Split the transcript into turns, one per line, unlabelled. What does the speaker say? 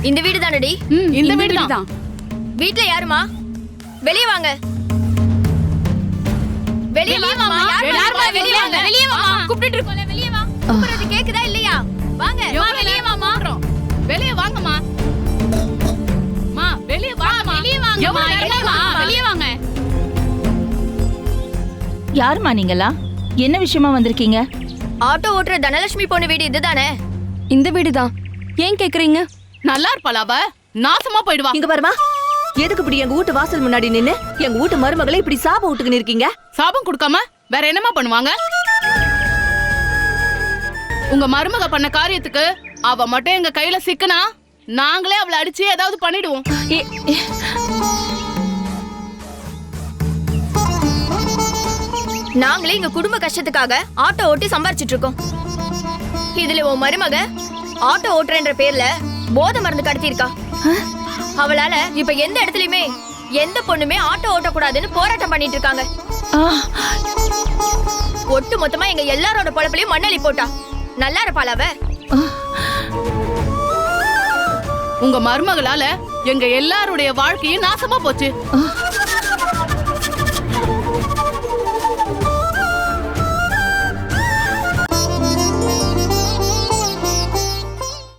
இந்த வீடு தானடி?
இந்த வீடு தான்.
வீட்ல யாருமா? வெளிய வாங்க. வெளிய வாங்கம்மா. யாருமா? வெளிய வாங்க. வெளிய வாமா. கூப்பிட்டுட்டு இருக்கோம்ல, வெளிய வா. கூப்பிடுறது கேக்குதா இல்லையா? வாங்க.
வெளிய வாமா. வெளிய வாங்கம்மா. மா வெளிய வாங்கம்மா. வெளிய வாங்கம்மா. வெளிய வாங்க.
யாருமா நீங்களா? என்ன விஷயமா வந்திருக்கீங்க?
ஆட்டோ ஓட்டுற தனலட்சுமி பொண்ணு வீடு இதுதானே?
இந்த வீடுதான். ஏன் கேக்குறீங்க?
நல்லா இருப்பாளா அவ? நாசமா போயிடுவா.
இங்க பாருமா, எதுக்கு இப்படி எங்க வீட்டு வாசல் முன்னாடி நின்னு எங்க வீட்டு மருமகளை இப்படி சாப விட்டுக்கின்னு இருக்கீங்க?
சாபம் கொடுக்காம வேற என்னமா பண்ணுவாங்க? உங்க மருமக பண்ண காரியத்துக்கு அவ மட்டும் எங்க கையில சிக்கனா நாங்களே அவளை அடிச்சு ஏதாவது பண்ணிடுவோம்.
நாங்களே எங்க குடும்ப கஷ்டத்துக்காக ஆட்டோ ஓட்டி சம்பாரிச்சிட்டு இருக்கோம். இதுல உன் மருமக ஆட்டோ ஓட்டுறன்ற பேர்ல போதை மருந்து கடத்திருக்கா. அவளால இப்ப எந்த இடத்துலயுமே எந்த பொண்ணுமே ஆட்டோ ஓட்டக்கூடாதுன்னு போராட்டம் பண்ணிட்டு இருக்காங்க. ஒட்டு மொத்தமா எங்க எல்லாரோட பொழப்புலயும் மண்ணலி போட்டா. நல்லா இருப்பாள் அவ.
உங்க மருமகளால எங்க எல்லாருடைய வாழ்க்கையும் நாசமா போச்சு.